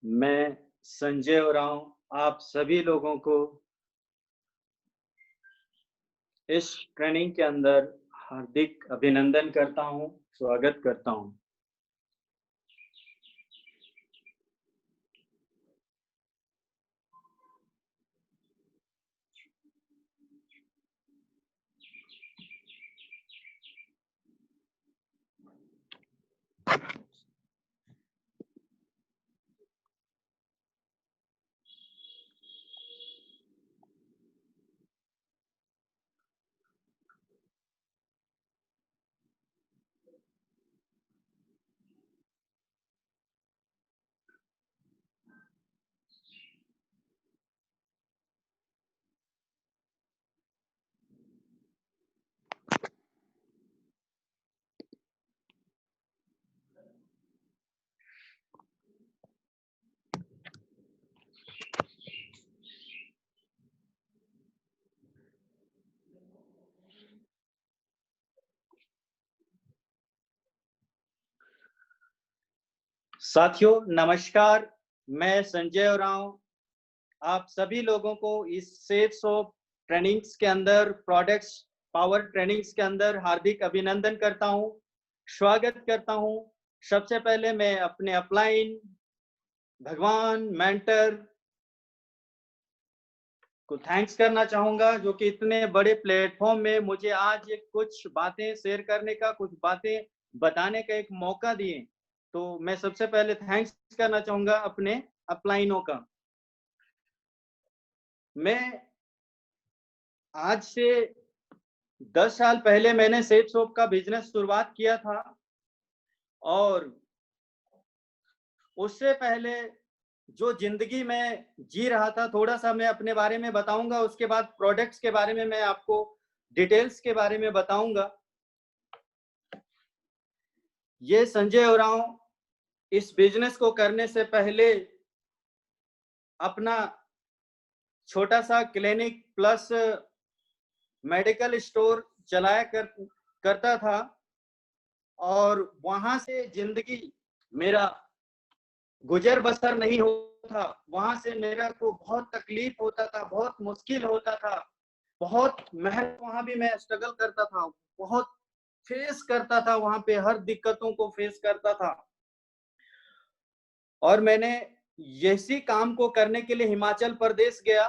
मैं संजय उरांव आप सभी लोगों को इस ट्रेनिंग के अंदर हार्दिक अभिनंदन करता हूं, स्वागत करता हूं। साथियों नमस्कार, मैं संजय उरांव आप सभी लोगों को इस सेफ सोप ट्रेनिंग्स के अंदर प्रोडक्ट्स पावर ट्रेनिंग्स के अंदर हार्दिक अभिनंदन करता हूं, स्वागत करता हूं। सबसे पहले मैं अपने अपलाइन भगवान मेंटर को थैंक्स करना चाहूंगा, जो कि इतने बड़े प्लेटफॉर्म में मुझे आज कुछ बातें शेयर करने का, कुछ बातें बताने का एक मौका दिए। तो मैं सबसे पहले थैंक्स करना चाहूंगा अपने अपलाइनों का। मैं आज से 10 साल पहले मैंने सेफ सोप का बिजनेस शुरुआत किया था और उससे पहले जो जिंदगी में जी रहा था, थोड़ा सा मैं अपने बारे में बताऊंगा। उसके बाद प्रोडक्ट्स के बारे में मैं आपको डिटेल्स के बारे में बताऊंगा। ये संजय उरांव इस बिजनेस को करने से पहले अपना छोटा सा क्लिनिक प्लस मेडिकल स्टोर चलाया करता था और वहां से जिंदगी मेरा गुजर बसर नहीं होता था। वहां से मेरा को बहुत तकलीफ होता था, बहुत मुश्किल होता था, बहुत मेहनत, वहां भी मैं स्ट्रगल करता था, बहुत फेस करता था, वहां पे हर दिक्कतों को फेस करता था। और मैंने इसी काम को करने के लिए हिमाचल प्रदेश गया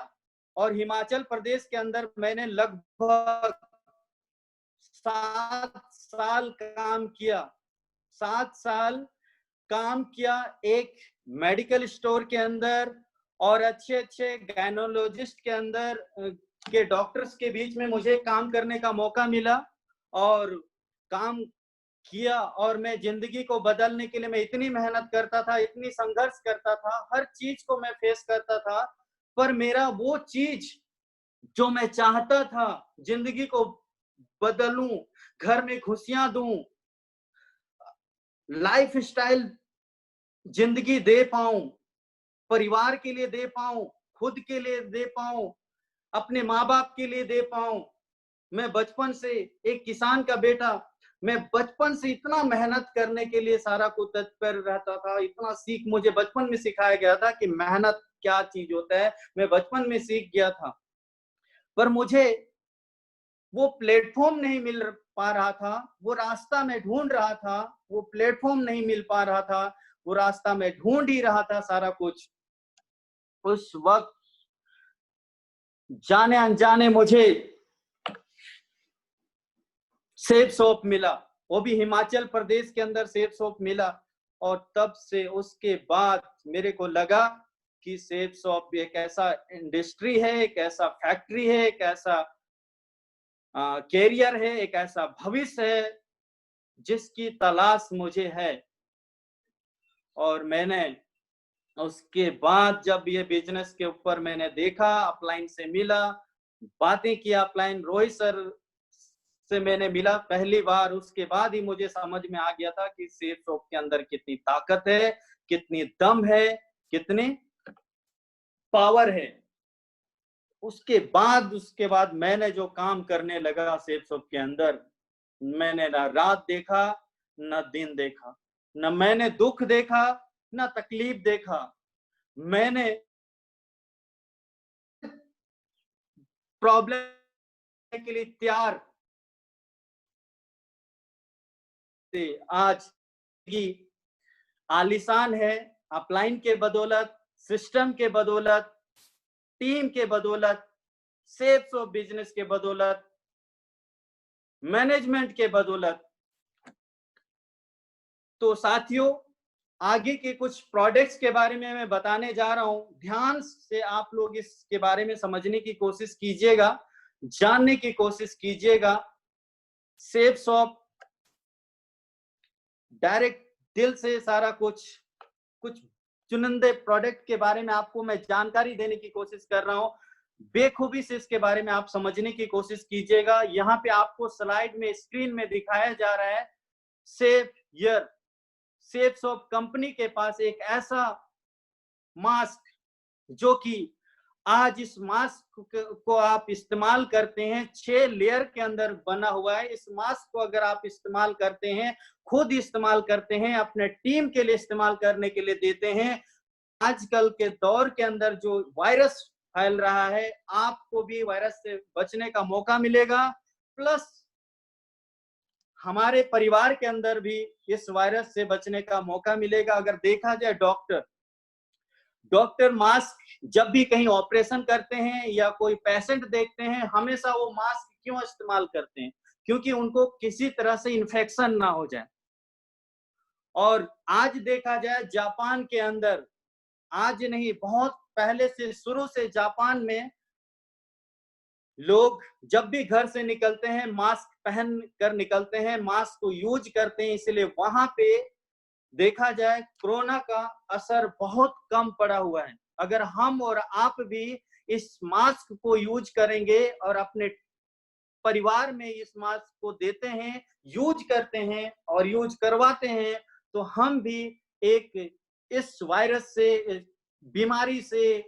और हिमाचल प्रदेश के अंदर मैंने लगभग 7 साल काम किया। 7 साल काम किया एक मेडिकल स्टोर के अंदर और अच्छे अच्छे गायनोलॉजिस्ट के अंदर के डॉक्टर्स के बीच में मुझे काम करने का मौका मिला और काम किया। और मैं जिंदगी को बदलने के लिए मैं इतनी मेहनत करता था, इतनी संघर्ष करता था, हर चीज को मैं फेस करता था, पर मेरा वो चीज जो मैं चाहता था, जिंदगी को बदलूं, घर में खुशियां दूं, लाइफ स्टाइल जिंदगी दे पाऊं, परिवार के लिए दे पाऊं, खुद के लिए दे पाऊं, अपने माँ बाप के लिए दे पाऊं। मैं बचपन से एक किसान का बेटा, मैं बचपन से इतना मेहनत करने के लिए सारा को तत्पर रहता था। इतना सीख मुझे बचपन में सिखाया गया था कि मेहनत क्या चीज होता है, मैं बचपन में सीख गया था। पर मुझे वो प्लेटफॉर्म नहीं मिल पा रहा था, वो रास्ता मैं ढूंढ रहा था, वो प्लेटफॉर्म नहीं मिल पा रहा था, वो रास्ता मैं ढूंढ ही रहा था सारा कुछ। उस वक्त जाने अनजाने मुझे सेफ सोप मिला, वो भी हिमाचल प्रदेश के अंदर सेफ सोप मिला। और तब से उसके बाद मेरे को लगा कि सेफ सोप एक ऐसा इंडस्ट्री है, एक ऐसा फैक्ट्री है, एक ऐसा कैरियर है, एक ऐसा भविष्य है जिसकी तलाश मुझे है। और मैंने उसके बाद जब ये बिजनेस के ऊपर मैंने देखा, अपलाइन से मिला, बातें किया, अपलाइन रोहित सर से मैंने मिला पहली बार, उसके बाद ही मुझे समझ में आ गया था कि सेफ सोप के अंदर कितनी ताकत है, कितनी दम है, कितनी पावर है। उसके बाद मैंने जो काम करने लगा सेफ सोप के अंदर, मैंने ना रात देखा न दिन देखा, न मैंने दुख देखा न तकलीफ देखा। मैंने प्रॉब्लम के लिए तैयार थे। आज की आलीशान है, अपलाइन के बदौलत, सिस्टम के बदौलत, टीम के बदौलत, सेप्स ऑफ बिजनेस के बदौलत, मैनेजमेंट के बदौलत। तो साथियों, आगे के कुछ प्रोडक्ट्स के बारे में मैं बताने जा रहा हूं। ध्यान से आप लोग इसके बारे में समझने की कोशिश कीजिएगा, जानने की कोशिश कीजिएगा। सेप्स ऑफ डायरेक्ट दिल से सारा कुछ चुनिंदे प्रोडक्ट के बारे में आपको मैं जानकारी देने की कोशिश कर रहा हूं। बेखूबी से इसके बारे में आप समझने की कोशिश कीजिएगा। यहाँ पे आपको स्लाइड में, स्क्रीन में दिखाया जा रहा है safe year. Ceps of company के पास एक ऐसा मास्क जो कि आज इस मास्क को आप इस्तेमाल करते हैं, 6 लेयर के अंदर बना हुआ है। इस मास्क को अगर आप इस्तेमाल करते हैं, खुद इस्तेमाल करते हैं, अपने टीम के लिए इस्तेमाल करने के लिए देते हैं, आजकल के दौर के अंदर जो वायरस फैल रहा है, आपको भी वायरस से बचने का मौका मिलेगा। प्लस हमारे परिवार के अंदर भी इस वायरस से बचने का मौका मिलेगा। अगर देखा जाए, डॉक्टर मास्क जब भी कहीं ऑपरेशन करते हैं या कोई पेशेंट देखते हैं, हमेशा वो मास्क क्यों इस्तेमाल करते हैं? क्योंकि उनको किसी तरह से इन्फेक्शन ना हो जाए। और आज देखा जाए, जापान के अंदर, आज नहीं, बहुत पहले से, शुरू से जापान में लोग जब भी घर से निकलते हैं मास्क पहन कर निकलते हैं, मास्क को यूज करते हैं। इसलिए वहां पे देखा जाए कोरोना का असर बहुत कम पड़ा हुआ है। अगर हम और आप भी इस मास्क को यूज करेंगे और अपने परिवार में इस मास्क को देते हैं, यूज करते हैं और यूज करवाते हैं, तो हम भी एक इस वायरस से, बीमारी से,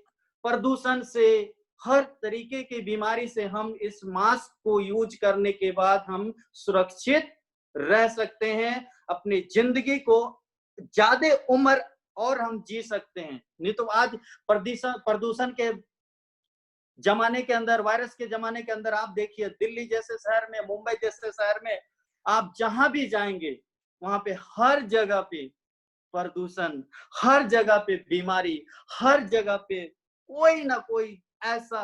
प्रदूषण से, हर तरीके की बीमारी से हम इस मास्क को यूज करने के बाद हम सुरक्षित रह सकते हैं। अपनी जिंदगी को ज्यादा उम्र और हम जी सकते हैं। नहीं तो आज प्रदूषण के जमाने के अंदर, वायरस के जमाने के अंदर आप देखिए, दिल्ली जैसे शहर में, मुंबई जैसे शहर में, आप जहां भी जाएंगे वहां पे हर जगह पे प्रदूषण, हर जगह पे बीमारी, हर जगह पे कोई ना कोई ऐसा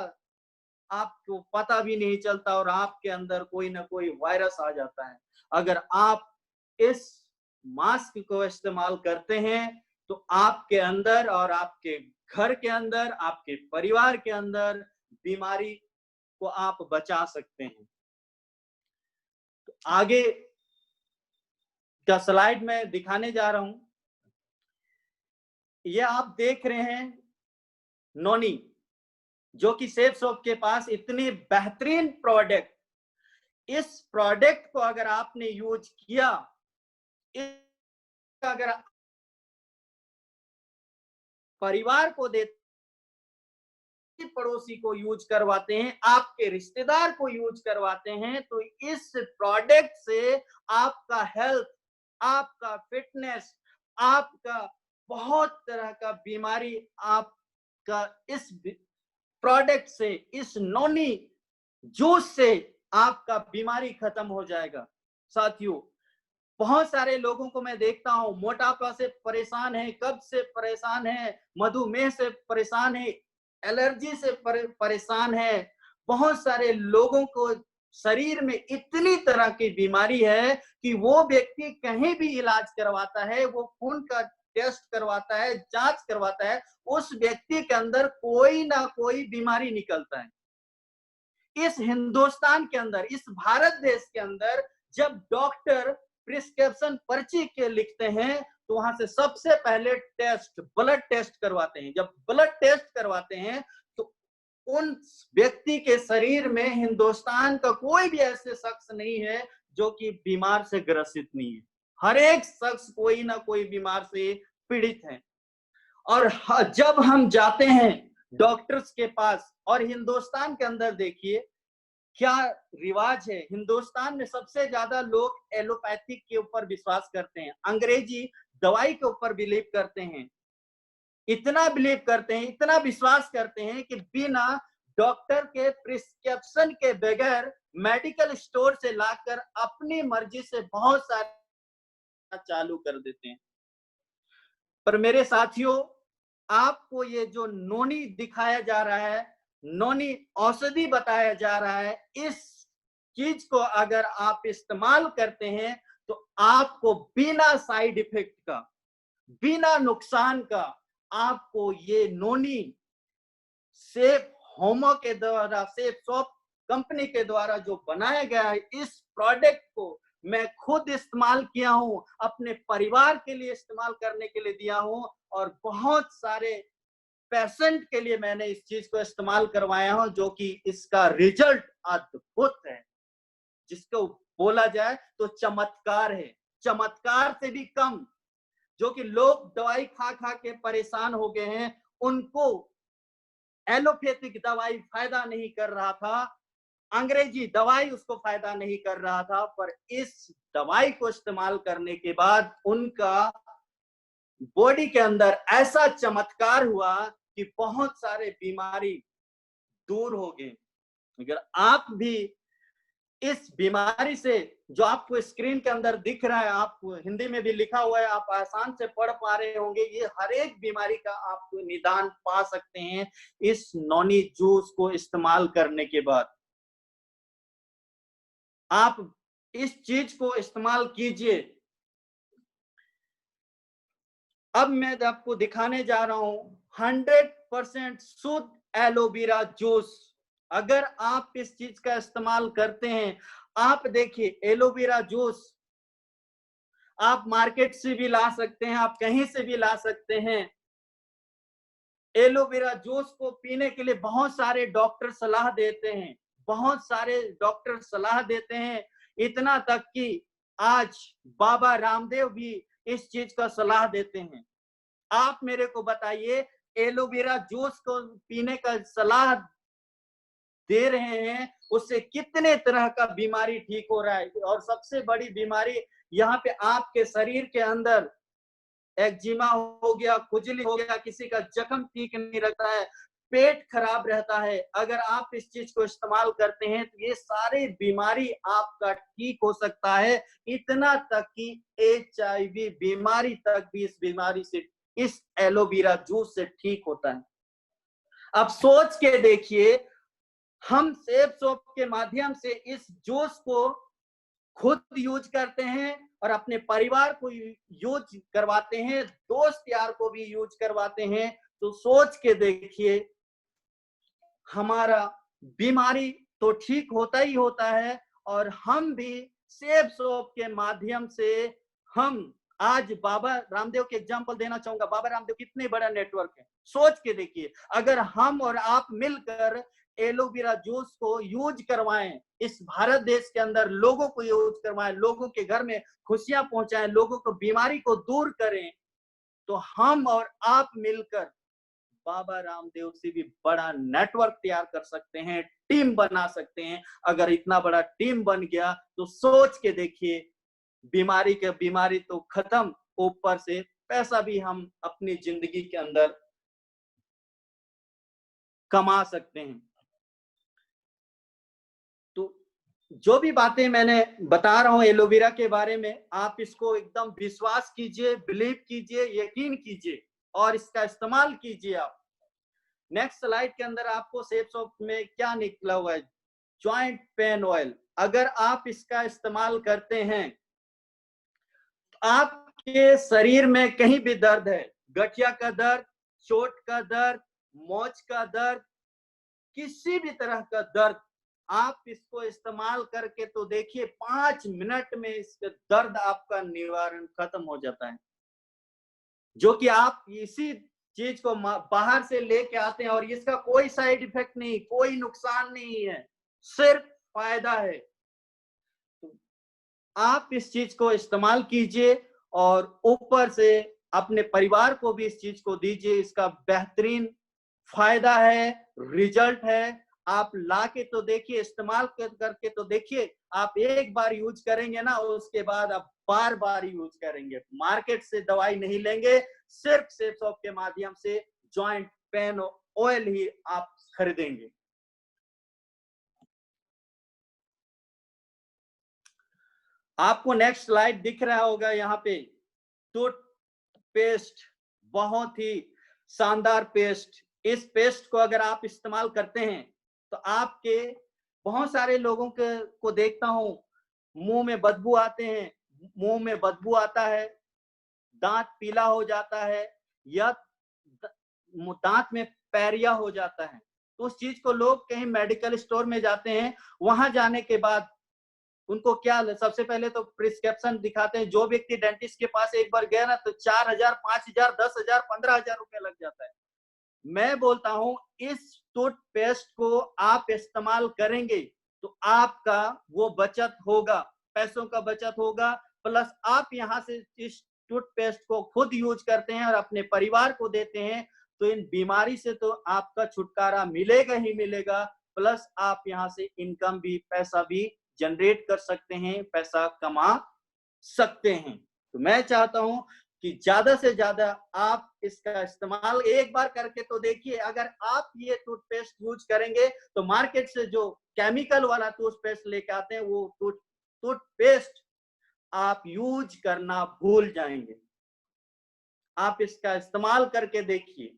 आपको पता भी नहीं चलता और आपके अंदर कोई ना कोई वायरस आ जाता है। अगर आप इस मास्क को इस्तेमाल करते हैं तो आपके अंदर और आपके घर के अंदर, आपके परिवार के अंदर बीमारी को आप बचा सकते हैं। तो आगे का स्लाइड में दिखाने जा रहा हूं। ये आप देख रहे हैं नोनी, जो कि सेफ शॉप के पास इतनी बेहतरीन प्रोडक्ट, इस प्रोडक्ट को अगर आपने यूज किया, अगर परिवार को देते, पड़ोसी को यूज करवाते हैं, आपके रिश्तेदार को यूज करवाते हैं, तो इस प्रोडक्ट से आपका हेल्थ, आपका फिटनेस, आपका बहुत तरह का बीमारी आपका इस प्रोडक्ट से, इस नोनी जूस से आपका बीमारी खत्म हो जाएगा। साथियों, बहुत सारे लोगों को मैं देखता हूं, मोटापा से परेशान है, कब्ज से परेशान है, मधुमेह से परेशान है, एलर्जी से परेशान है। बहुत सारे लोगों को शरीर में इतनी तरह की बीमारी है कि वो व्यक्ति कहीं भी इलाज करवाता है, वो खून का टेस्ट करवाता है, जांच करवाता है, उस व्यक्ति के अंदर कोई ना कोई बीमारी निकलता है। इस हिंदुस्तान के अंदर, इस भारत देश के अंदर, जब डॉक्टर प्रिस्क्रिप्शन पर्ची के लिखते हैं तो वहां से सबसे पहले टेस्ट, ब्लड टेस्ट करवाते हैं। जब ब्लड टेस्ट करवाते हैं तो उन व्यक्ति के शरीर में हिंदुस्तान का कोई भी ऐसे शख्स नहीं है जो कि बीमार से ग्रसित नहीं है। हर एक शख्स कोई ना कोई बीमार से पीड़ित है। और जब हम जाते हैं डॉक्टर्स के पास, और हिंदुस्तान के अंदर देखिए क्या रिवाज है, हिंदुस्तान में सबसे ज्यादा लोग एलोपैथिक के ऊपर विश्वास करते हैं, अंग्रेजी दवाई के ऊपर बिलीव करते हैं। इतना बिलीव करते हैं, इतना विश्वास करते हैं कि बिना डॉक्टर के प्रिस्क्रिप्शन के बगैर मेडिकल स्टोर से लाकर अपनी मर्जी से बहुत सारा चालू कर देते हैं। पर मेरे साथियों, आपको ये जो नोनी दिखाया जा रहा है, नोनी औषधि बताया जा रहा है, इस चीज को अगर आप इस्तेमाल करते हैं तो आपको बिना साइड इफेक्ट का, बिना नुकसान का, आपको ये नोनी सेफ होमो के द्वारा, सेफ शॉप कंपनी के द्वारा जो बनाया गया है, इस प्रोडक्ट को मैं खुद इस्तेमाल किया हूं, अपने परिवार के लिए इस्तेमाल करने के लिए दिया हूं, और बहुत सारे पेशेंट के लिए मैंने इस चीज को इस्तेमाल करवाया हूं, जो कि इसका रिजल्ट अद्भुत है, जिसको बोला जाए तो चमत्कार है, चमत्कार से भी कम। जो कि लोग दवाई खा खा के परेशान हो गए हैं, उनको एलोपैथिक दवाई फायदा नहीं कर रहा था, अंग्रेजी दवाई उसको फायदा नहीं कर रहा था, पर इस दवाई को इस्तेमाल करने के बाद उनका बॉडी के अंदर ऐसा चमत्कार हुआ कि बहुत सारे बीमारी दूर हो गए। अगर आप भी इस बीमारी से, जो आपको स्क्रीन के अंदर दिख रहा है, आप हिंदी में भी लिखा हुआ है, आप आसान से पढ़ पा रहे होंगे, ये हर एक बीमारी का आप निदान पा सकते हैं इस नोनी जूस को इस्तेमाल करने के बाद। आप इस चीज को इस्तेमाल कीजिए। अब मैं आपको दिखाने जा रहा हूं 100% शुद्ध एलोवेरा जूस। अगर आप इस चीज का इस्तेमाल करते हैं, आप देखिए एलोवेरा जूस आप मार्केट से भी ला सकते हैं, आप कहीं से भी ला सकते हैं। एलोवेरा जूस को पीने के लिए बहुत सारे डॉक्टर सलाह देते हैं, बहुत सारे डॉक्टर सलाह देते हैं, इतना तक कि आज बाबा रामदेव भी इस चीज का सलाह देते हैं। आप मेरे को बताइए, एलोवेरा जूस को पीने का सलाह दे रहे हैं, उससे कितने तरह का बीमारी ठीक हो रहा है। और सबसे बड़ी बीमारी यहाँ पे आपके शरीर के अंदर एक्जिमा हो गया, खुजली हो गया, किसी का जख्म ठीक नहीं रहता है, पेट खराब रहता है, अगर आप इस चीज को इस्तेमाल करते हैं तो ये सारी बीमारी आपका ठीक हो सकता है। इतना तक कि HIV बीमारी तक भी इस बीमारी से, इस एलोवेरा जूस से ठीक होता है। अब सोच के देखिए, हम सेफ सोप के माध्यम से इस जूस को खुद यूज करते हैं और अपने परिवार को यूज करवाते हैं, दोस्त यार को भी यूज करवाते हैं, तो सोच के देखिए, हमारा बीमारी तो ठीक होता ही होता है, और हम भी सेफ सोप के माध्यम से, हम आज बाबा रामदेव के एग्जांपल देना चाहूंगा। बाबा रामदेव कितने बड़ा नेटवर्क है, सोच के देखिए, अगर हम और आप मिलकर एलोवेरा जूस को यूज करवाएं, इस भारत देश के अंदर लोगों को यूज करवाएं, लोगों के घर में खुशियां पहुंचाएं, लोगों को बीमारी को दूर करें, तो हम और आप मिलकर बाबा रामदेव से भी बड़ा नेटवर्क तैयार कर सकते हैं, टीम बना सकते हैं। अगर इतना बड़ा टीम बन गया तो सोच के देखिए, बीमारी तो खत्म, ऊपर से पैसा भी हम अपनी जिंदगी के अंदर कमा सकते हैं। तो जो भी बातें मैंने बता रहा हूं एलोवेरा के बारे में, आप इसको एकदम विश्वास कीजिए, बिलीव कीजिए, यकीन कीजिए और इसका इस्तेमाल कीजिए। आप नेक्स्ट स्लाइड के अंदर आपको सेफ सोप में क्या निकला हुआ है, जॉइंट पेन ऑयल। अगर आप इसका इस्तेमाल करते हैं, आपके शरीर में कहीं भी दर्द है, गठिया का दर्द, चोट का दर्द, मोच का दर्द, किसी भी तरह का दर्द, आप इसको इस्तेमाल करके तो देखिए 5 मिनट में इसका दर्द आपका निवारण खत्म हो जाता है। जो कि आप इसी चीज को बाहर से लेके आते हैं और इसका कोई साइड इफेक्ट नहीं, कोई नुकसान नहीं है, सिर्फ फायदा है। तो आप इस चीज को इस्तेमाल कीजिए और ऊपर से अपने परिवार को भी इस चीज को दीजिए। इसका बेहतरीन फायदा है, रिजल्ट है, आप ला के तो देखिए, इस्तेमाल करके तो देखिए। आप एक बार यूज करेंगे ना, उसके बाद आप बार बार यूज करेंगे। मार्केट से दवाई नहीं लेंगे, सिर्फ सेफ सॉप के माध्यम से जॉइंट पेन ऑयल ही आप खरीदेंगे। आपको नेक्स्ट स्लाइड दिख रहा होगा यहाँ पे, टूथपेस्ट, बहुत ही शानदार पेस्ट। इस पेस्ट को अगर आप इस्तेमाल करते हैं तो आपके, बहुत सारे लोगों को देखता हूं, मुंह में बदबू आते हैं, मुंह में बदबू आता है, दांत पीला हो जाता है, या दांत में पैरिया हो जाता है। तो उस चीज को लोग कहीं मेडिकल स्टोर में जाते हैं, वहां जाने के बाद उनको क्या, सबसे पहले तो प्रिस्क्रिप्शन दिखाते हैं। जो व्यक्ति डेंटिस्ट के पास एक बार गया ना, तो 4,000, 5,000, 10,000, 15,000 रुपया लग जाता है। मैं बोलता हूं, इस टूथपेस्ट को आप इस्तेमाल करेंगे तो आपका वो बचत होगा, पैसों का बचत होगा, प्लस आप यहां से इस टूथपेस्ट को खुद यूज करते हैं और अपने परिवार को देते हैं, तो इन बीमारी से तो आपका छुटकारा मिलेगा ही मिलेगा, प्लस आप यहां से इनकम भी, पैसा भी जनरेट कर सकते हैं, पैसा कमा सकते हैं। तो मैं चाहता हूं कि ज्यादा से ज्यादा आप इसका इस्तेमाल एक बार करके तो देखिए। अगर आप ये टूथपेस्ट यूज करेंगे तो मार्केट से जो केमिकल वाला टूथपेस्ट लेके आते हैं, वो टूथपेस्ट आप यूज करना भूल जाएंगे। आप इसका इस्तेमाल करके देखिए।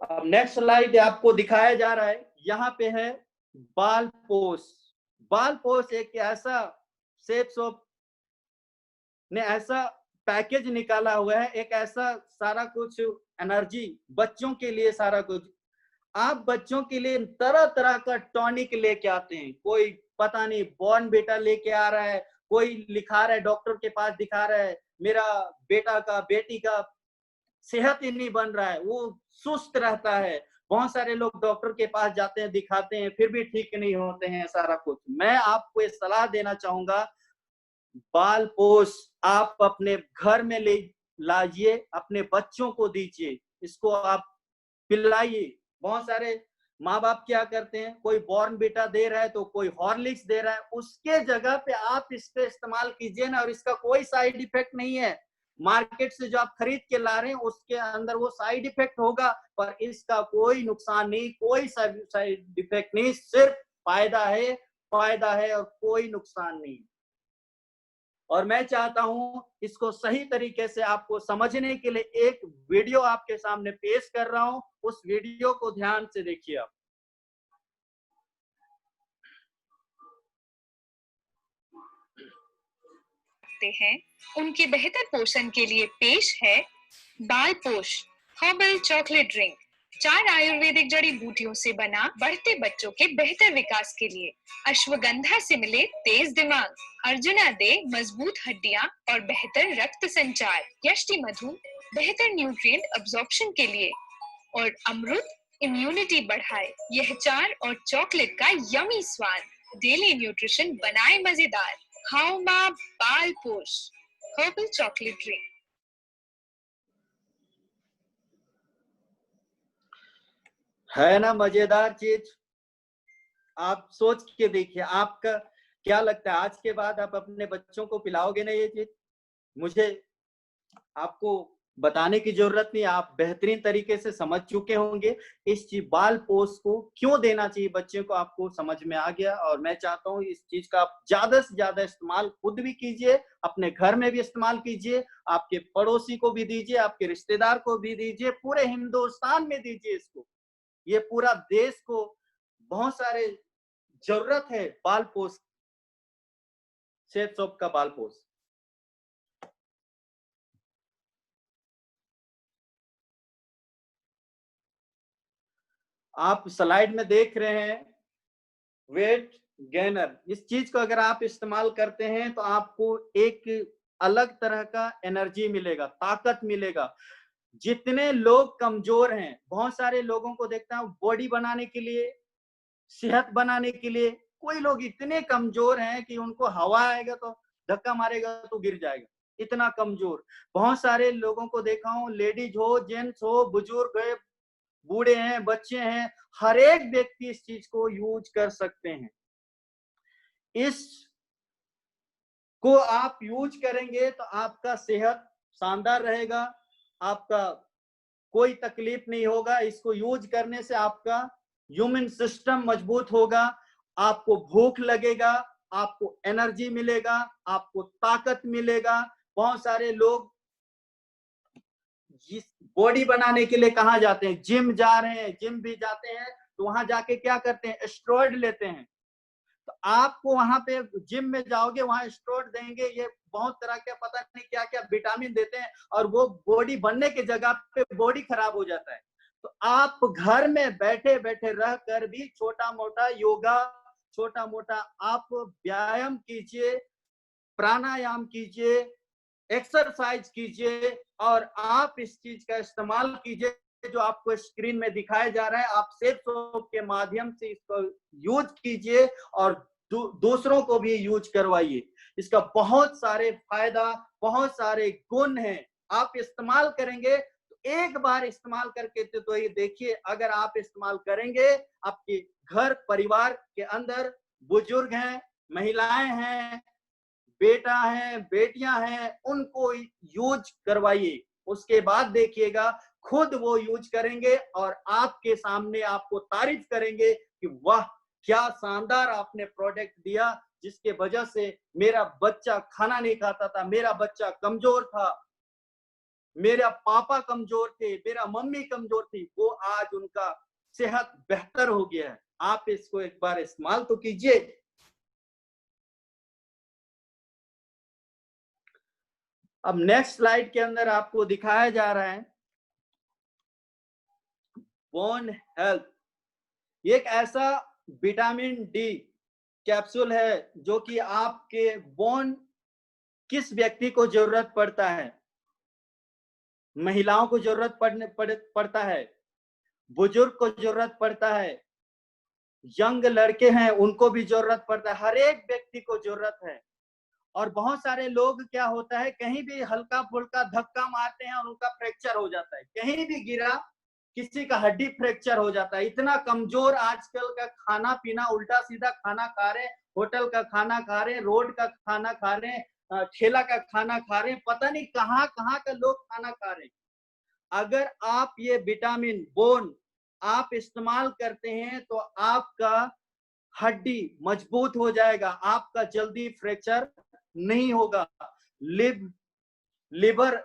अब नेक्स्ट स्लाइड आपको दिखाया जा रहा है, यहाँ पे है बाल पोष। बाल पोष एक ऐसा, सेफ सॉप ने ऐसा पैकेज निकाला हुआ है, एक ऐसा सारा कुछ एनर्जी बच्चों के लिए, सारा कुछ। आप बच्चों के लिए तरह तरह का टॉनिक लेके आते हैं, कोई पता नहीं बॉर्नविटा लेके आ रहा है, कोई लिखा रहा है, डॉक्टर के पास दिखा रहा है, मेरा बेटा का, बेटी का सेहत ही नहीं बन रहा है, वो सुस्त रहता है। बहुत सारे लोग डॉक्टर के पास जाते हैं, दिखाते हैं, फिर भी ठीक नहीं होते हैं सारा कुछ। मैं आपको ये सलाह देना चाहूंगा, बाल पोष आप अपने घर में ले लाइए, अपने बच्चों को दीजिए, इसको आप पिलाइए। बहुत सारे माँ बाप क्या करते हैं, कोई बॉर्नविटा दे रहा है तो कोई हॉर्लिक्स दे रहा है, उसके जगह पे आप इसका इस्तेमाल कीजिए ना, और इसका कोई साइड इफेक्ट नहीं है। मार्केट से जो आप खरीद के ला रहे हैं उसके अंदर वो साइड इफेक्ट होगा, पर इसका कोई नुकसान नहीं, कोई साइड इफेक्ट नहीं, सिर्फ फायदा है, फायदा है और कोई नुकसान नहीं। और मैं चाहता हूं इसको सही तरीके से आपको समझने के लिए एक वीडियो आपके सामने पेश कर रहा हूं, उस वीडियो को ध्यान से देखिए आप। हैं, उनके बेहतर पोषण के लिए पेश है बाल पोष हर्बल चॉकलेट ड्रिंक। 4 आयुर्वेदिक जड़ी बूटियों से बना, बढ़ते बच्चों के बेहतर विकास के लिए। अश्वगंधा से मिले तेज दिमाग, अर्जुना दे मजबूत हड्डियां और बेहतर रक्त संचार, यष्टि मधु बेहतर न्यूट्रिएंट अब्जॉर्प्शन के लिए, और अमृत इम्यूनिटी बढ़ाए। यह 4 और चॉकलेट का यमी स्वाद, डेली न्यूट्रिशन बनाए मजेदार। खाओ माँ बाल पोष हर्बल चॉकलेट ड्रिंक। है ना मजेदार चीज? आप सोच के देखिए, आपका क्या लगता है, आज के बाद आप अपने बच्चों को पिलाओगे ना ये चीज? मुझे आपको बताने की जरूरत नहीं, आप बेहतरीन तरीके से समझ चुके होंगे इस चीज बाल पोष को क्यों देना चाहिए बच्चे को, आपको समझ में आ गया। और मैं चाहता हूं इस चीज का आप ज्यादा से ज्यादा इस्तेमाल खुद भी कीजिए, अपने घर में भी इस्तेमाल कीजिए, आपके पड़ोसी को भी दीजिए, आपके रिश्तेदार को भी दीजिए, पूरे हिंदुस्तान में दीजिए इसको। ये पूरा देश को बहुत सारे जरूरत है बाल पोष, सेफ सॉप का बाल पोष। आप स्लाइड में देख रहे हैं वेट गेनर। इस चीज को अगर आप इस्तेमाल करते हैं तो आपको एक अलग तरह का एनर्जी मिलेगा, ताकत मिलेगा। जितने लोग कमजोर हैं, बहुत सारे लोगों को देखता हूं बॉडी बनाने के लिए, सेहत बनाने के लिए, कोई लोग इतने कमजोर हैं कि उनको हवा आएगा तो धक्का मारेगा तो गिर जाएगा। इतना कमजोर। बहुत सारे लोगों को देखा हूं, लेडीज हो, जेंट्स हो, बुजुर्ग है, बूढ़े हैं, बच्चे हैं, हर एक व्यक्ति इस चीज को यूज कर सकते हैं। इस को आप यूज करेंगे तो आपका सेहत शानदार रहेगा, आपका कोई तकलीफ नहीं होगा। इसको यूज करने से आपका ह्यूमन सिस्टम मजबूत होगा, आपको भूख लगेगा, आपको एनर्जी मिलेगा, आपको ताकत मिलेगा। बहुत सारे लोग जिस बॉडी बनाने के लिए कहाँ जाते हैं, जिम जा रहे हैं, जिम भी जाते हैं तो वहां जाके क्या करते हैं, स्टेरॉइड लेते हैं। तो आपको वहां पे जिम में जाओगे, वहां स्टेरॉइड देंगे, ये बहुत तरह के पता नहीं क्या क्या विटामिन देते हैं, और वो बॉडी बनने की जगह पे बॉडी खराब हो जाता है। तो आप घर में बैठे बैठे रह कर भी छोटा मोटा योगा, छोटा मोटा आप व्यायाम कीजिए, प्राणायाम कीजिए, एक्सरसाइज कीजिए, और आप इस चीज का इस्तेमाल कीजिए जो आपको स्क्रीन में दिखाया जा रहा है। आप सेफ सोप के माध्यम से इसको यूज कीजिए और दूसरों को भी यूज करवाइए। इसका बहुत सारे फायदा, बहुत सारे गुण हैं। आप इस्तेमाल करेंगे तो एक बार इस्तेमाल करके तो ये देखिए, अगर आप इस्तेमाल करेंगे, आपके घर परिवार के अंदर बुजुर्ग हैं, महिलाएं हैं, बेटा है, बेटियां हैं, उनको यूज करवाइए। उसके बाद देखिएगा खुद वो यूज करेंगे और आपके सामने आपको तारीफ करेंगे कि वाह क्या शानदार आपने प्रोडक्ट दिया, जिसके वजह से मेरा बच्चा खाना नहीं खाता था, मेरा बच्चा कमजोर था, मेरा पापा कमजोर थे, मेरा मम्मी कमजोर थी, वो आज उनका सेहत बेहतर हो गया है। आप इसको एक बार इस्तेमाल तो कीजिए। अब नेक्स्ट स्लाइड के अंदर आपको दिखाया जा रहा है बोन हेल्थ। ये एक ऐसा विटामिन डी कैप्सूल है जो कि आपके बोन, किस व्यक्ति को जरूरत पड़ता है, महिलाओं को जरूरत पड़ता है, बुजुर्ग को जरूरत पड़ता है, यंग लड़के हैं उनको भी जरूरत पड़ता है, हर एक व्यक्ति को जरूरत है। और बहुत सारे लोग क्या होता है, कहीं भी हल्का फुल्का धक्का मारते हैं और उनका फ्रैक्चर हो जाता है, कहीं भी गिरा किसी का हड्डी फ्रैक्चर हो जाता है। इतना कमजोर आजकल का खाना पीना, उल्टा सीधा खाना खा रहे, होटल का खाना खा रहे, रोड का खाना खा रहे, ठेला का खाना खा रहे, पता नहीं कहाँ कहाँ का लोग खाना खा रहे। अगर आप ये विटामिन बोन आप इस्तेमाल करते हैं तो आपका हड्डी मजबूत हो जाएगा, आपका जल्दी फ्रैक्चर नहीं होगा, लिवर,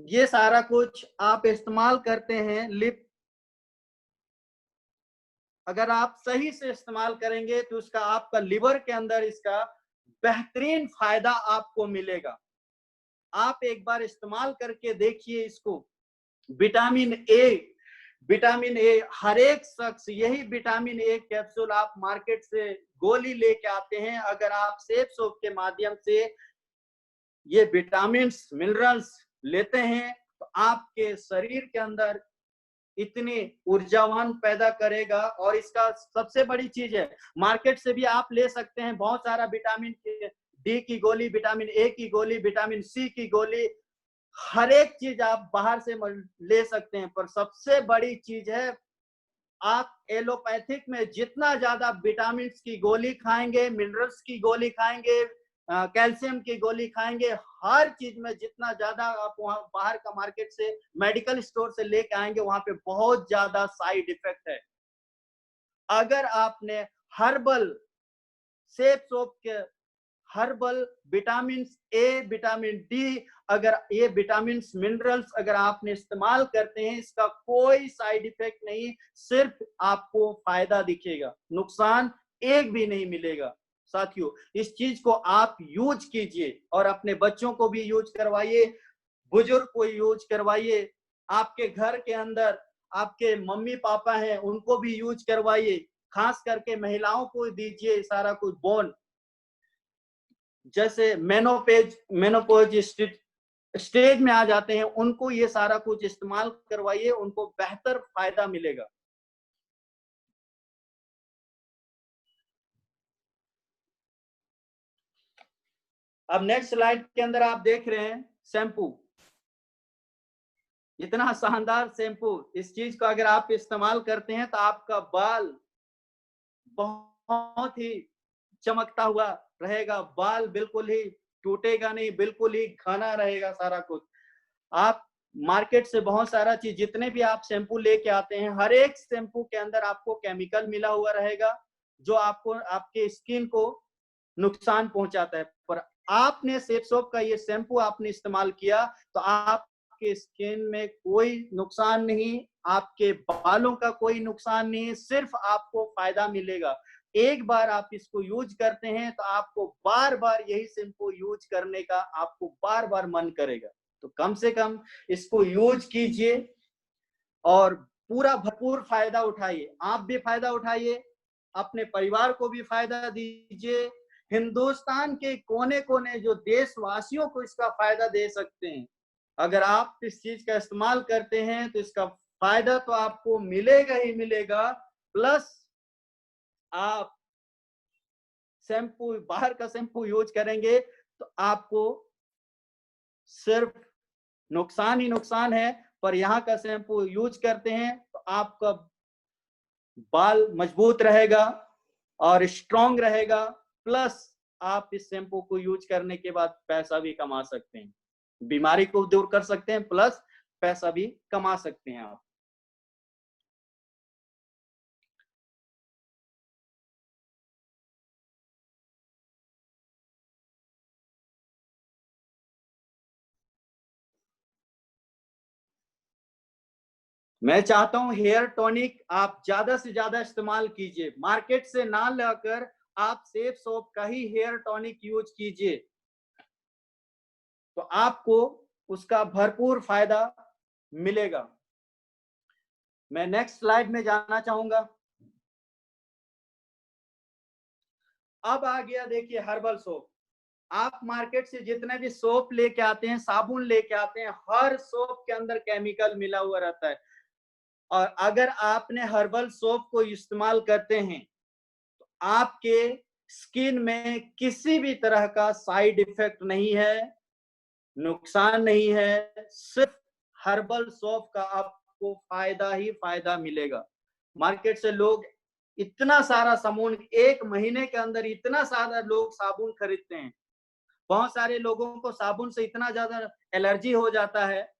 ये सारा कुछ आप इस्तेमाल करते हैं। अगर आप सही से इस्तेमाल करेंगे तो उसका आपका लिवर के अंदर इसका बेहतरीन फायदा आपको मिलेगा। आप एक बार इस्तेमाल करके देखिए इसको। विटामिन ए, विटामिन ए हर एक शख्स, यही विटामिन ए कैप्सूल आप मार्केट से गोली लेके आते हैं। अगर आप सेफ सोप के माध्यम से ये विटामिन मिनरल्स लेते हैं तो आपके शरीर के अंदर इतनी ऊर्जावान पैदा करेगा। और इसका सबसे बड़ी चीज है, मार्केट से भी आप ले सकते हैं बहुत सारा विटामिन डी की गोली, विटामिन ए की गोली, विटामिन सी की गोली, हर एक चीज आप बाहर से ले सकते हैं। पर सबसे बड़ी चीज है, आप एलोपैथिक में जितना ज्यादा विटामिन की गोली खाएंगे, मिनरल्स की गोली खाएंगे, कैल्शियम की गोली खाएंगे, हर चीज में जितना ज्यादा आप वहां बाहर का मार्केट से, मेडिकल स्टोर से लेके आएंगे, वहां पे बहुत ज्यादा साइड इफेक्ट है। अगर आपने हर्बल सेफ सोप के herbal vitamin A, vitamin D, अगर ये विटामिन मिनरल्स अगर आपने इस्तेमाल करते हैं, इसका कोई साइड इफेक्ट नहीं, सिर्फ आपको फायदा दिखेगा, नुकसान एक भी नहीं मिलेगा। साथियों, इस चीज को आप यूज कीजिए और अपने बच्चों को भी यूज करवाइए, बुजुर्ग को यूज करवाइए, आपके घर के अंदर आपके मम्मी पापा हैं उनको भी यूज करवाइए, खास करके महिलाओं को दीजिए सारा कुछ बोन, जैसे मेनोपोज स्टेज में आ जाते हैं उनको ये सारा कुछ इस्तेमाल करवाइए, उनको बेहतर फायदा मिलेगा। अब नेक्स्ट स्लाइड के अंदर आप देख रहे हैं शैम्पू, इतना शानदार शैम्पू, इस चीज को अगर आप इस्तेमाल करते हैं तो आपका बाल बहुत ही चमकता हुआ रहेगा, बाल बिल्कुल ही टूटेगा नहीं, बिल्कुल ही घना रहेगा सारा कुछ। आप मार्केट से बहुत सारा चीज, जितने भी आप शैम्पू लेके आते हैं, हर एक शैम्पू के अंदर आपको केमिकल मिला हुआ रहेगा जो आपको आपके स्किन को नुकसान पहुंचाता है। पर आपने सेफ सोप का ये शैम्पू आपने इस्तेमाल किया तो आपके स्किन में कोई नुकसान नहीं, आपके बालों का कोई नुकसान नहीं, सिर्फ आपको फायदा मिलेगा। एक बार आप इसको यूज करते हैं तो आपको बार बार यही शैम्पू यूज करने का आपको बार बार मन करेगा। तो कम से कम इसको यूज कीजिए और पूरा भरपूर फायदा उठाइए। आप भी फायदा उठाइए, अपने परिवार को भी फायदा दीजिए, हिंदुस्तान के कोने कोने जो देशवासियों को इसका फायदा दे सकते हैं। अगर आप इस चीज का इस्तेमाल करते हैं तो इसका फायदा तो आपको मिलेगा ही मिलेगा, प्लस आप शैम्पू, बाहर का शैम्पू यूज करेंगे तो आपको सिर्फ नुकसान ही नुकसान है। पर यहाँ का शैम्पू यूज करते हैं तो आपका बाल मजबूत रहेगा और स्ट्रांग रहेगा, प्लस आप इस शैम्पू को यूज करने के बाद पैसा भी कमा सकते हैं, बीमारी को दूर कर सकते हैं, प्लस पैसा भी कमा सकते हैं आप। मैं चाहता हूं हेयर टॉनिक आप ज्यादा से ज्यादा इस्तेमाल कीजिए, मार्केट से ना लाकर आप सेफ सोप का ही हेयर टॉनिक यूज कीजिए, तो आपको उसका भरपूर फायदा मिलेगा। मैं नेक्स्ट स्लाइड में जाना चाहूंगा। अब आ गया देखिए हर्बल सोप। आप मार्केट से जितने भी सोप लेके आते हैं, साबुन लेके आते हैं, हर सोप के अंदर केमिकल मिला हुआ रहता है। और अगर आपने हर्बल सोप को इस्तेमाल करते हैं तो आपके स्किन में किसी भी तरह का साइड इफेक्ट नहीं है, नुकसान नहीं है, सिर्फ हर्बल सोप का आपको फायदा ही फायदा मिलेगा। मार्केट से लोग इतना सारा साबुन, एक महीने के अंदर इतना सारा लोग साबुन खरीदते हैं। बहुत सारे लोगों को साबुन से इतना ज्यादा एलर्जी हो जाता है,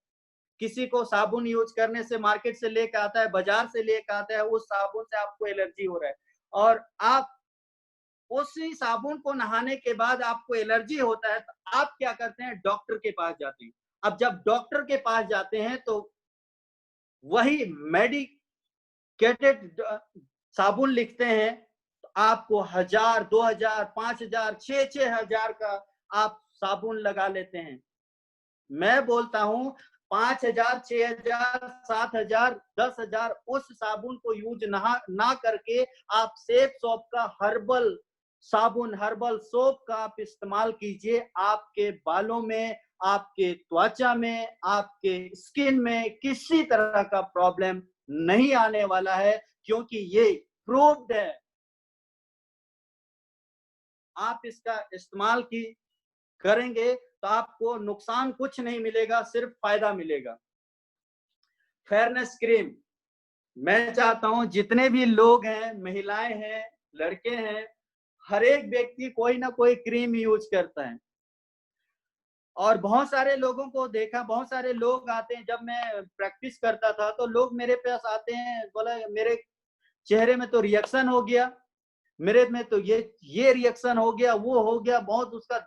किसी को साबुन यूज करने से, मार्केट से लेकर आता है, बाजार से लेकर आता है, उस साबुन से आपको एलर्जी हो रहा है और आप उसी साबुन को नहाने के बाद आपको एलर्जी होता है, तो आप क्या करते हैं, डॉक्टर के पास जाते हैं। अब जब डॉक्टर के पास जाते हैं तो वही मेडिकेटेड साबुन लिखते हैं, तो आपको 1000, 2000, 5000, 6000 का आप साबुन लगा लेते हैं। मैं बोलता हूं 5000, 6000, 7000, 10,000 उस साबुन को यूज ना करके आप सेफ सोप का हर्बल साबुन, हर्बल सोप का आप इस्तेमाल कीजिए। आपके बालों में, आपके त्वचा में, आपके स्किन में किसी तरह का प्रॉब्लम नहीं आने वाला है, क्योंकि ये प्रूव्ड है। आप इसका इस्तेमाल की करेंगे तो आपको नुकसान कुछ नहीं मिलेगा, सिर्फ फायदा मिलेगा। फेयरनेस क्रीम, मैं चाहता हूं जितने भी लोग हैं, महिलाएं हैं, लड़के हैं, हर एक व्यक्ति कोई ना कोई क्रीम यूज करता है। और बहुत सारे लोगों को देखा, बहुत सारे लोग आते हैं, जब मैं प्रैक्टिस करता था तो लोग मेरे पास आते हैं, बोला मेरे चेहरे में तो रिएक्शन हो गया, मेरे में तो ये रिएक्शन हो गया, वो हो गया, बहुत उसका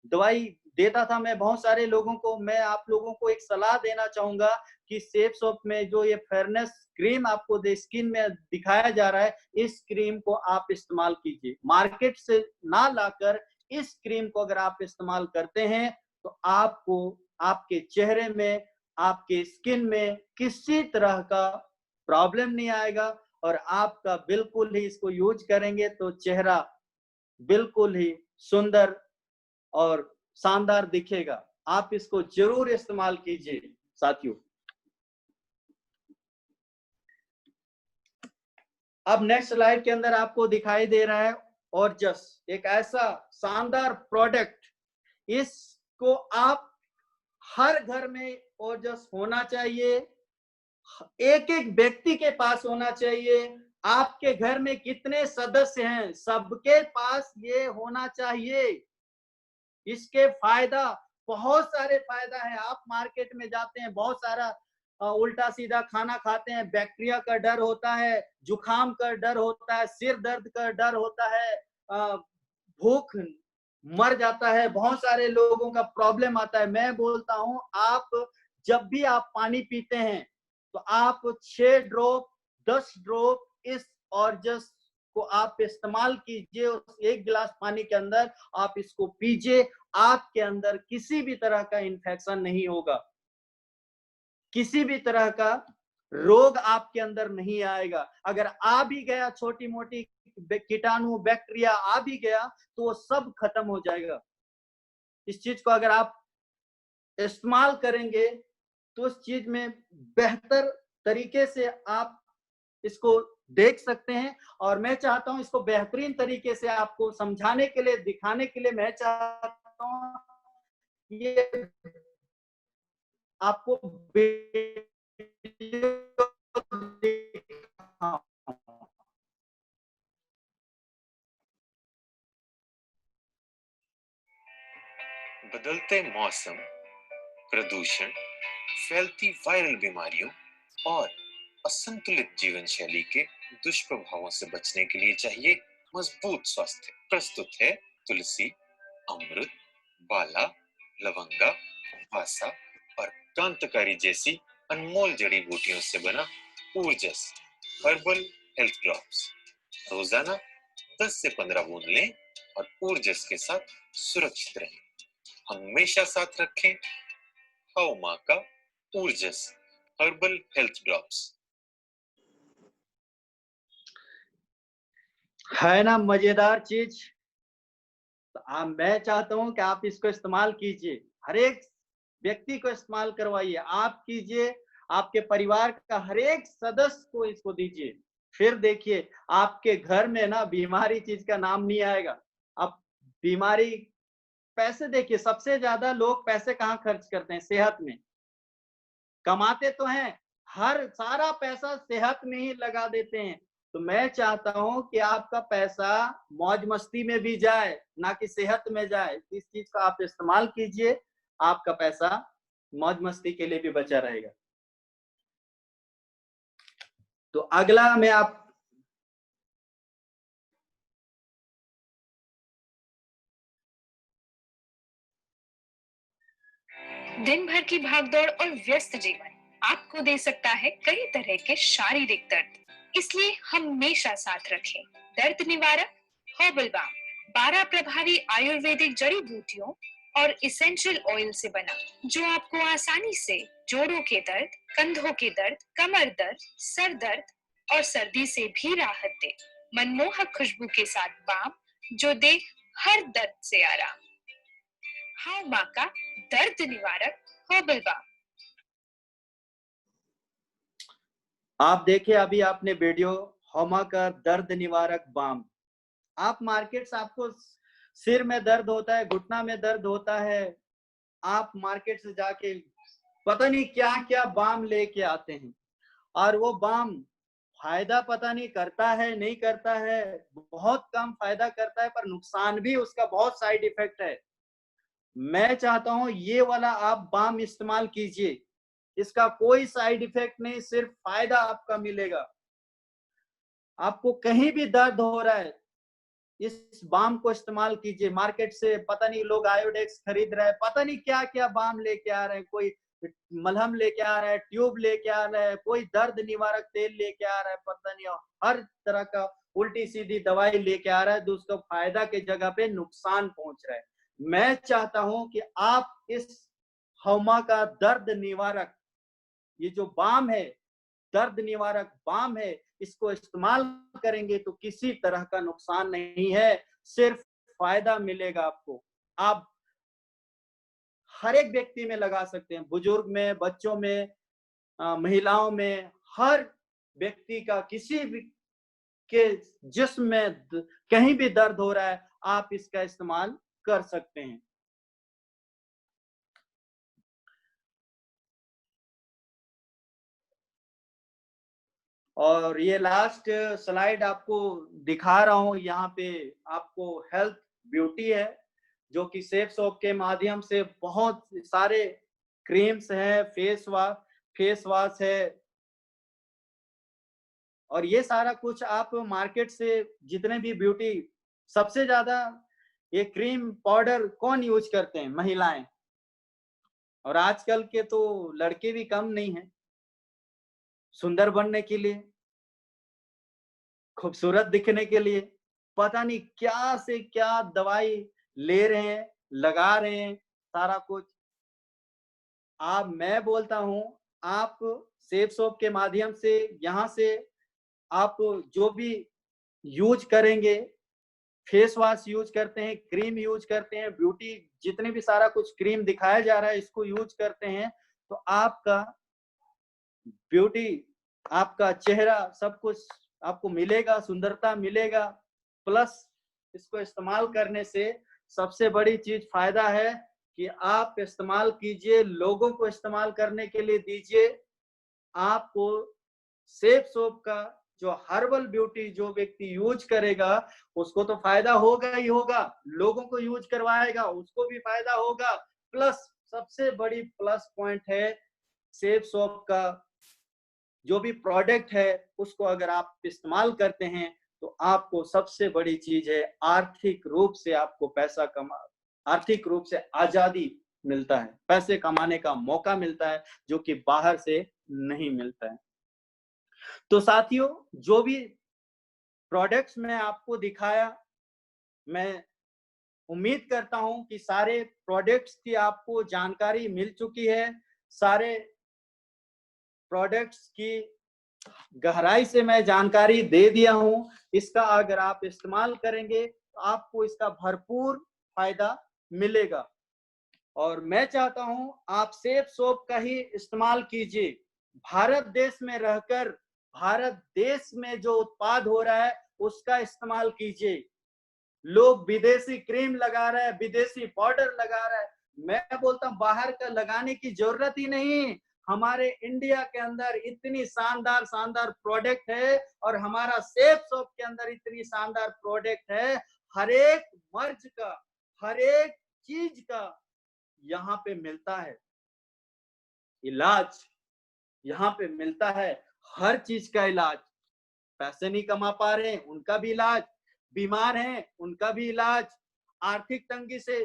दवाई देता था मैं बहुत सारे लोगों को। मैं आप लोगों को एक सलाह देना चाहूंगा कि सेफ सोप में जो ये फेयरनेस क्रीम आपको स्किन में दिखाया जा रहा है, इस क्रीम को आप इस्तेमाल कीजिए। मार्केट से ना लाकर इस क्रीम को अगर आप इस्तेमाल करते हैं तो आपको आपके चेहरे में, आपके स्किन में किसी तरह का प्रॉब्लम नहीं आएगा और आपका बिल्कुल ही, इसको यूज करेंगे तो चेहरा बिल्कुल ही सुंदर और शानदार दिखेगा। आप इसको जरूर इस्तेमाल कीजिए साथियों। अब नेक्स्ट स्लाइड के अंदर आपको दिखाई दे रहा है और जस्ट एक ऐसा शानदार प्रोडक्ट, इसको आप हर घर में और जस्ट होना चाहिए, एक एक व्यक्ति के पास होना चाहिए। आपके घर में कितने सदस्य हैं, सबके पास ये होना चाहिए। इसके फायदा, बहुत सारे फायदा है। आप मार्केट में जाते हैं, बहुत सारा उल्टा सीधा खाना खाते हैं, बैक्टीरिया का डर होता है, जुकाम का डर होता है, सिर दर्द का डर होता है, भूख मर जाता है, बहुत सारे लोगों का प्रॉब्लम आता है। मैं बोलता हूं, आप जब भी आप पानी पीते हैं तो आप 6 ड्रॉप 10 ड्रॉप इस ऑर्जस को आप इस्तेमाल कीजिए। उस एक गिलास पानी के अंदर आप इसको पीजिए, आपके अंदर किसी भी तरह का इन्फेक्शन नहीं होगा, किसी भी तरह का रोग आपके अंदर नहीं आएगा। अगर आ भी गया, छोटी मोटी कीटाणु बैक्टीरिया आ भी गया, तो वो सब खत्म हो जाएगा। इस चीज को अगर आप इस्तेमाल करेंगे तो उस चीज में बेहतर तरीके से आप इसको देख सकते हैं। और मैं चाहता हूं इसको बेहतरीन तरीके से आपको समझाने के लिए, दिखाने के लिए मैं चाहता हूं ये आपको बदलते मौसम, प्रदूषण, फैलती वायरल बीमारियों और असंतुलित जीवन शैली के दुष्प्रभावों से बचने के लिए चाहिए मजबूत स्वास्थ्य। प्रस्तुत है तुलसी, अमृत, बाला, लवंगा, वासा और कांतकारी जैसी अनमोल जड़ी बूटियों से बना ऊर्जस हर्बल हेल्थ ड्रॉप्स। रोजाना 10 से 15 बूंद लें और ऊर्जस के साथ सुरक्षित रहें। हमेशा साथ रखें हाउ माँ का ऊर्जस हर्बल हेल्थ ड्रॉप्स। है ना मजेदार चीज। तो मैं चाहता हूं कि आप इसको इस्तेमाल कीजिए, हर एक व्यक्ति को इस्तेमाल करवाइए, आप कीजिए, आपके परिवार का हर एक सदस्य को इसको दीजिए। फिर देखिए आपके घर में ना बीमारी चीज का नाम नहीं आएगा। अब बीमारी, पैसे देखिए, सबसे ज्यादा लोग पैसे कहाँ खर्च करते हैं? सेहत में। कमाते तो हैं, हर सारा पैसा सेहत में ही लगा देते हैं। तो मैं चाहता हूं कि आपका पैसा मौज मस्ती में भी जाए, ना कि सेहत में जाए। इस चीज का आप इस्तेमाल कीजिए, आपका पैसा मौज मस्ती के लिए भी बचा रहेगा। तो अगला मैं आप दिन भर की भागदौड़ और व्यस्त जीवन आपको दे सकता है कई तरह के शारीरिक दर्द, इसलिए हमेशा साथ रखें दर्द निवारक हर्बल बाम। 12 प्रभावी आयुर्वेदिक जड़ी बूटियों और इसेंशियल ऑयल से बना, जो आपको आसानी से जोड़ों के दर्द, कंधों के दर्द, कमर दर्द, सर दर्द और सर्दी से भी राहत दे। मनमोहक खुशबू के साथ बाम जो दे हर दर्द से आराम। हाउ माँ का दर्द निवारक हर्बल बाम। आप देखिए, अभी आपने वीडियो होमा का दर्द निवारक बाम। आप मार्केट से, आपको सिर में दर्द होता है, घुटना में दर्द होता है, आप मार्केट से जाके पता नहीं क्या क्या बाम लेके आते हैं, और वो बाम फायदा पता नहीं करता है नहीं करता है, बहुत कम फायदा करता है, पर नुकसान भी उसका बहुत साइड इफेक्ट है। मैं चाहता हूं ये वाला आप बाम इस्तेमाल कीजिए, इसका कोई साइड इफेक्ट नहीं, सिर्फ फायदा आपका मिलेगा। आपको कहीं भी दर्द हो रहा है, इस बाम को इस्तेमाल कीजिए। मार्केट से पता नहीं लोग आयोडेक्स खरीद रहे हैं, पता नहीं क्या क्या बाम लेके आ रहे हैं, कोई मलहम लेके आ रहा है, ट्यूब लेके आ रहा है, कोई दर्द निवारक तेल लेके आ रहा है, पता नहीं हर तरह का उल्टी सीधी दवाई लेके आ रहा है, दोस्तों फायदा के जगह पे नुकसान पहुंच रहा है। मैं चाहता हूं कि आप इस हौमा का दर्द निवारक, ये जो बाम है, दर्द निवारक बाम है, इसको इस्तेमाल करेंगे तो किसी तरह का नुकसान नहीं है, सिर्फ फायदा मिलेगा आपको। आप हर एक व्यक्ति में लगा सकते हैं, बुजुर्ग में, बच्चों में, महिलाओं में, हर व्यक्ति का, आपके जिस्म में कहीं भी दर्द हो रहा है, आप इसका इस्तेमाल कर सकते हैं। और ये लास्ट स्लाइड आपको दिखा रहा हूं, यहाँ पे आपको हेल्थ ब्यूटी है, जो कि सेफ सोप के माध्यम से बहुत सारे क्रीम्स हैं, फेस वॉश है, और ये सारा कुछ आप मार्केट से जितने भी ब्यूटी, सबसे ज्यादा ये क्रीम पाउडर कौन यूज करते हैं? महिलाएं, और आजकल के तो लड़के भी कम नहीं हैं, सुंदर बनने के लिए, खूबसूरत दिखने के लिए, पता नहीं क्या से क्या दवाई ले रहे हैं, लगा रहे हैं, सारा कुछ। मैं बोलता हूं, आप सेफ सोप के माध्यम से यहाँ से आप जो भी यूज करेंगे, फेस वॉश यूज करते हैं, क्रीम यूज करते हैं, ब्यूटी जितने भी सारा कुछ क्रीम दिखाया जा रहा है, इसको यूज करते हैं, तो आपका ब्यूटी, आपका चेहरा, सब कुछ आपको मिलेगा, सुंदरता मिलेगा। प्लस इसको इस्तेमाल करने से सबसे बड़ी चीज फायदा है कि आप इस्तेमाल कीजिए, लोगों को इस्तेमाल करने के लिए दीजिए। आपको सेफ सोप का जो हर्बल ब्यूटी जो व्यक्ति यूज करेगा, उसको तो फायदा होगा ही होगा, लोगों को यूज करवाएगा, उसको भी फायदा होगा। प्लस सबसे बड़ी प्लस पॉइंट है सेफ सोप का जो भी प्रोडक्ट है, उसको अगर आप इस्तेमाल करते हैं तो आपको सबसे बड़ी चीज है, आर्थिक रूप से आपको आर्थिक रूप से आजादी मिलता है, पैसे कमाने का मौका मिलता है, जो कि बाहर से नहीं मिलता है। तो साथियों, जो भी प्रोडक्ट्स मैं आपको दिखाया, मैं उम्मीद करता हूं कि सारे प्रोडक्ट्स की आपको जानकारी मिल चुकी है, सारे प्रोडक्ट्स की गहराई से मैं जानकारी दे दिया हूं। इसका अगर आप इस्तेमाल करेंगे तो आपको इसका भरपूर फायदा मिलेगा, और मैं चाहता हूं आप सेफ सोप का ही इस्तेमाल कीजिए। भारत देश में रहकर भारत देश में जो उत्पाद हो रहा है उसका इस्तेमाल कीजिए। लोग विदेशी क्रीम लगा रहे हैं, विदेशी पाउडर लगा रहे हैं, मैं बोलता हूं बाहर का लगाने की जरूरत ही नहीं। हमारे इंडिया के अंदर इतनी शानदार शानदार प्रोडक्ट है, और हमारा सेफ सोप के अंदर इतनी शानदार प्रोडक्ट है, हर एक मर्ज का, हर एक चीज का यहाँ पे मिलता है इलाज, यहाँ पे मिलता है हर चीज का इलाज। पैसे नहीं कमा पा रहे हैं उनका भी इलाज, बीमार हैं उनका भी इलाज, आर्थिक तंगी से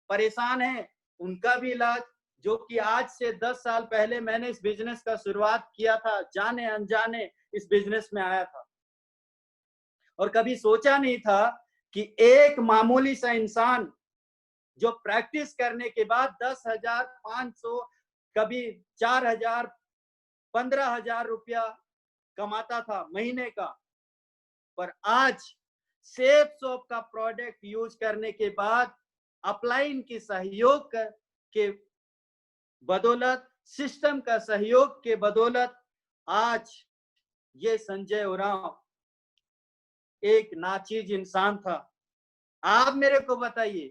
परेशान हैं उनका भी इलाज। जो कि आज से 10 साल पहले मैंने इस बिजनेस का शुरुआत किया था, जाने अनजाने इस बिजनेस में आया था, और कभी सोचा नहीं था कि एक मामूली सा इंसान जो प्रैक्टिस करने के बाद 10,000, 500, कभी 4,000, 15,000 रुपया कमाता था महीने का, पर आज सेफ सोप का प्रोडक्ट यूज करने के बाद, अपलाइन की सहयोग के बदौलत, सिस्टम का सहयोग के बदौलत, आज ये संजय उरांव एक नाचीज इंसान था। आप मेरे को बताइए,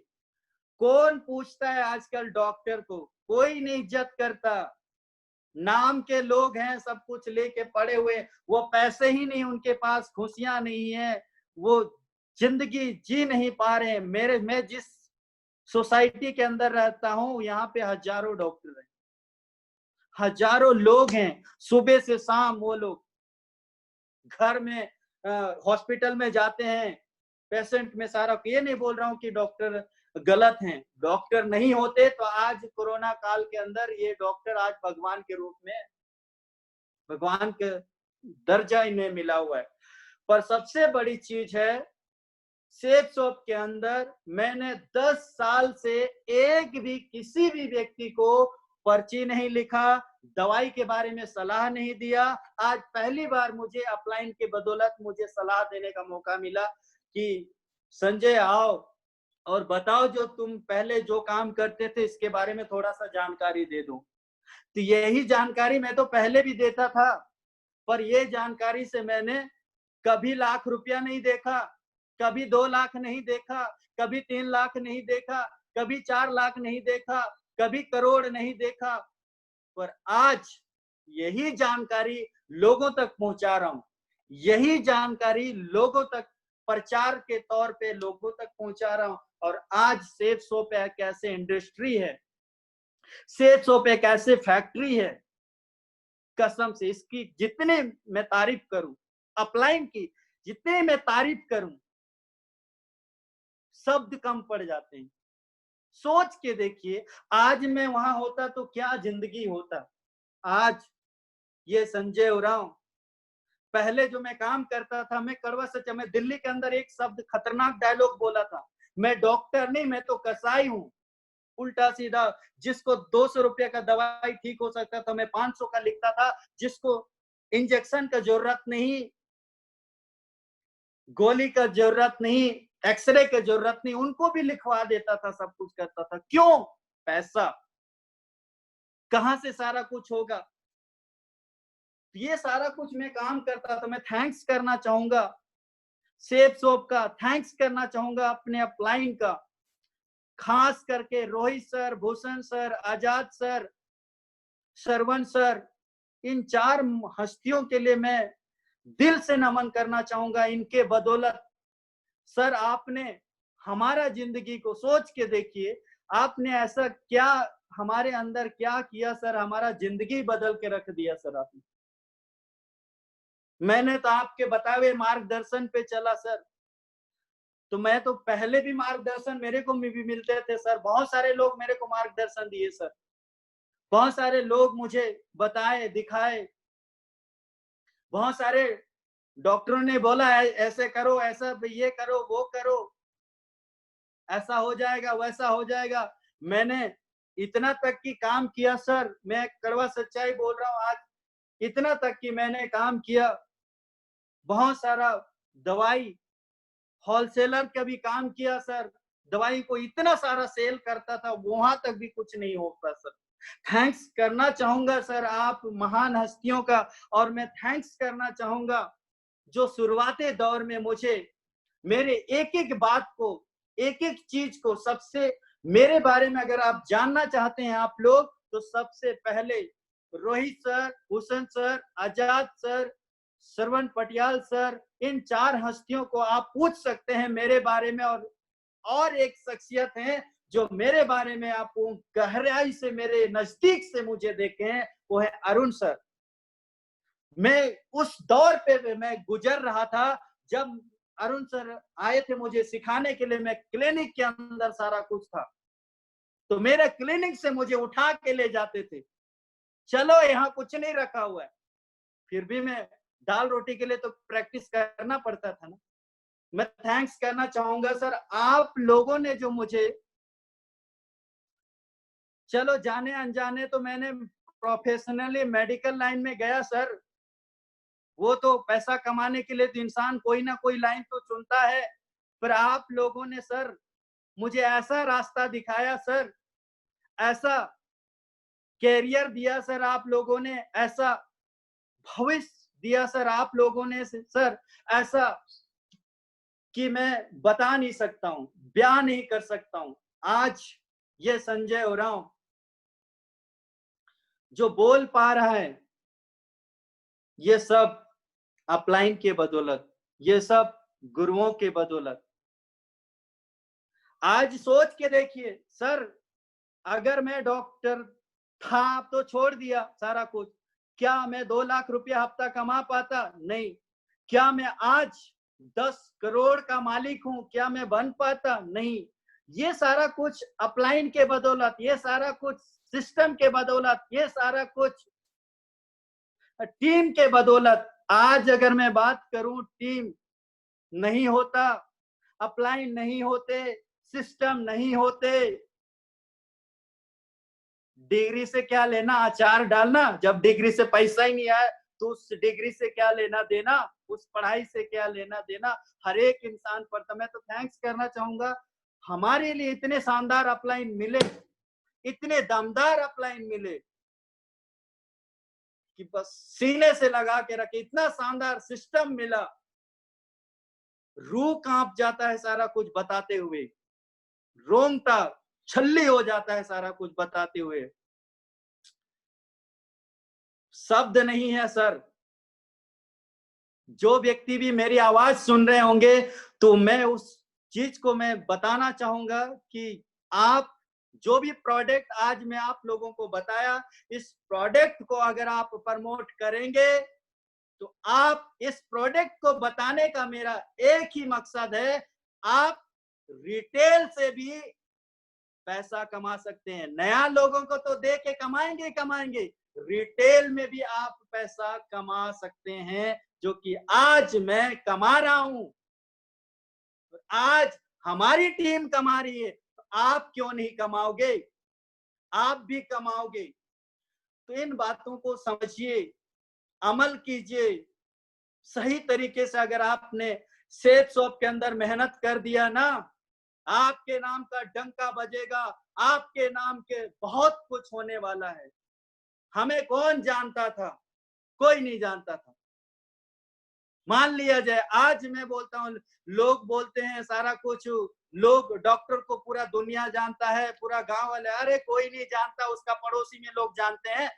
कौन पूछता है आजकल डॉक्टर को? कोई नहीं इज्जत करता, नाम के लोग हैं, सब कुछ लेके पड़े हुए, वो पैसे ही नहीं उनके पास, खुशियां नहीं है, वो जिंदगी जी नहीं पा रहे हैं। मैं जिस सोसाइटी के अंदर रहता हूं, यहाँ पे हजारों डॉक्टर हैं, हजारों लोग हैं, सुबह से शाम वो लोग घर में, हॉस्पिटल में जाते हैं, पेशेंट में सारा, ये नहीं बोल रहा हूँ कि डॉक्टर गलत हैं, डॉक्टर नहीं होते तो आज कोरोना काल के अंदर ये डॉक्टर आज भगवान के रूप में, भगवान के दर्जा इन्हें मिला हुआ है। पर सबसे बड़ी चीज है, सेफ सोप के अंदर मैंने 10 साल से एक भी किसी भी व्यक्ति को पर्ची नहीं लिखा, दवाई के बारे में सलाह नहीं दिया। आज पहली बार मुझे अपलाइन के बदौलत मुझे सलाह देने का मौका मिला कि संजय आओ और बताओ, जो तुम पहले जो काम करते थे इसके बारे में थोड़ा सा जानकारी दे दो। तो यही जानकारी मैं तो पहले भी देता था, पर ये जानकारी से मैंने कभी लाख रुपया नहीं देखा, कभी 2 लाख नहीं देखा, कभी 3 लाख नहीं देखा, कभी 4 लाख नहीं देखा, कभी करोड़ नहीं देखा, पर आज यही जानकारी लोगों तक पहुंचा रहा हूं। यही जानकारी लोगों तक प्रचार के तौर पे लोगों तक पहुंचा रहा हूं। और आज सेफ सोप एक ऐसे इंडस्ट्री है, सेफ सोप एक ऐसे फैक्ट्री है, कसम से इसकी जितने मैं तारीफ करूं, अपलाइन की जितने मैं तारीफ करूं, शब्द कम पड़ जाते हैं। सोच के देखिए, आज मैं वहां होता तो क्या जिंदगी होता। आज ये संजय उरांव, पहले जो मैं काम करता था, मैं कड़वा सच, मैं दिल्ली के अंदर एक शब्द खतरनाक डायलॉग बोला था, मैं डॉक्टर नहीं, मैं तो कसाई हूं। उल्टा सीधा, जिसको 200 रुपए का दवाई ठीक हो सकता था, मैं 500 का लिखता था। जिसको इंजेक्शन का जरूरत नहीं, गोली का जरूरत नहीं, एक्सरे की जरूरत नहीं, उनको भी लिखवा देता था, सब कुछ करता था। क्यों? पैसा। कहां से सारा कुछ होगा? ये सारा कुछ मैं काम करता था। मैं थैंक्स करना चाहूंगा सेफ सोप का, थैंक्स करना चाहूंगा अपने अपलाइन का, खास करके रोहित सर, भूषण सर, आजाद सर, श्रवण सर, इन 4 हस्तियों के लिए मैं दिल से नमन करना चाहूंगा। इनके बदौलत सर आपने हमारा जिंदगी को सोच के देखिए, आपने ऐसा क्या हमारे अंदर क्या किया सर, हमारा जिंदगी बदल के रख दिया सर आपने। मैंने तो आपके बताए हुए मार्गदर्शन पे चला सर, तो मैं तो पहले भी मार्गदर्शन मेरे को भी मिलते थे सर, बहुत सारे लोग मेरे को मार्गदर्शन दिए सर, बहुत सारे लोग मुझे बताए, दिखाए, बहुत सारे डॉक्टरों ने बोला ऐसे करो, ऐसा ये करो, वो करो, ऐसा हो जाएगा, वैसा हो जाएगा। मैंने इतना तक की काम किया सर, मैं कड़वा सच्चाई बोल रहा हूं आज, इतना तक कि मैंने काम किया, बहुत सारा दवाई होलसेलर का भी काम किया सर, दवाई को इतना सारा सेल करता था, वहां तक भी कुछ नहीं होता सर। थैंक्स करना चाहूंगा सर आप महान हस्तियों का, और मैं थैंक्स करना चाहूंगा जो शुरुआती दौर में मुझे मेरे एक एक बात को, एक एक चीज को, सबसे मेरे बारे में अगर आप जानना चाहते हैं आप लोग, तो सबसे पहले रोहित सर, भूषण सर, आजाद सर, श्रवण पटियाल सर, इन 4 हस्तियों को आप पूछ सकते हैं मेरे बारे में। और एक शख्सियत है जो मेरे बारे में आप गहराई से, मेरे नजदीक से मुझे देखे हैं, वो है अरुण सर। मैं उस दौर पे मैं गुजर रहा था जब अरुण सर आए थे मुझे सिखाने के लिए। मैं क्लिनिक के अंदर सारा कुछ था, तो मेरे क्लिनिक से मुझे उठा के ले जाते थे, चलो यहाँ कुछ नहीं रखा हुआ है। फिर भी मैं दाल रोटी के लिए तो प्रैक्टिस करना पड़ता था ना। मैं थैंक्स करना चाहूंगा सर आप लोगों ने जो मुझे, चलो जाने अनजाने तो मैंने प्रोफेशनली मेडिकल लाइन में गया सर, वो तो पैसा कमाने के लिए तो इंसान कोई ना कोई लाइन तो चुनता है, पर आप लोगों ने सर मुझे ऐसा रास्ता दिखाया सर, ऐसा कैरियर दिया सर आप लोगों ने, ऐसा भविष्य दिया सर आप लोगों ने सर, ऐसा कि मैं बता नहीं सकता हूं, बयान नहीं कर सकता हूं। आज ये संजय उरांव जो बोल पा रहा है, ये सब अपलाइन के बदौलत, ये सब गुरुओं के बदौलत। आज सोच के देखिए सर, अगर मैं डॉक्टर था तो छोड़ दिया सारा कुछ, क्या मैं 2 लाख रुपया हफ्ता कमा पाता? नहीं। क्या मैं आज 10 करोड़ का मालिक हूं? क्या मैं बन पाता? नहीं। ये सारा कुछ अपलाइन के बदौलत, ये सारा कुछ सिस्टम के बदौलत, ये सारा कुछ टीम के बदौलत। आज अगर मैं बात करूं, टीम नहीं होता, अपलाइन नहीं होते, सिस्टम नहीं होते, डिग्री से क्या लेना, अचार डालना, जब डिग्री से पैसा ही नहीं आया तो उस डिग्री से क्या लेना देना, उस पढ़ाई से क्या लेना देना। हर एक इंसान पर तो मैं तो थैंक्स करना चाहूंगा, हमारे लिए इतने शानदार अपलाइन मिले, इतने दमदार अपलाइन मिले कि बस सीने से लगा के रखे, इतना शानदार सिस्टम मिला रूह कांप जाता है सारा कुछ बताते हुए, रोंगटा छल्ली हो जाता है सारा कुछ बताते हुए। शब्द नहीं है सर। जो व्यक्ति भी मेरी आवाज सुन रहे होंगे तो मैं उस चीज को मैं बताना चाहूंगा कि आप जो भी प्रोडक्ट आज मैं आप लोगों को बताया, इस प्रोडक्ट को अगर आप प्रमोट करेंगे तो आप इस प्रोडक्ट को बताने का मेरा एक ही मकसद है, आप रिटेल से भी पैसा कमा सकते हैं। नया लोगों को तो दे के कमाएंगे कमाएंगे, रिटेल में भी आप पैसा कमा सकते हैं, जो कि आज मैं कमा रहा हूं। आज हमारी टीम कमा रही है, तो आप क्यों नहीं कमाओगे? आप भी कमाओगे। तो इन बातों को समझिए, अमल कीजिए। सही तरीके से अगर आपने सेफ शॉप के अंदर मेहनत कर दिया ना, आपके नाम का डंका बजेगा, आपके नाम के बहुत कुछ होने वाला है। हमें कौन जानता था? कोई नहीं जानता था। मान लिया जाए आज मैं बोलता हूं, लोग बोलते हैं सारा कुछ, लोग डॉक्टर को पूरा दुनिया जानता है, पूरा गांव वाले, अरे कोई नहीं जानता, उसका पड़ोसी में लोग जानते हैं।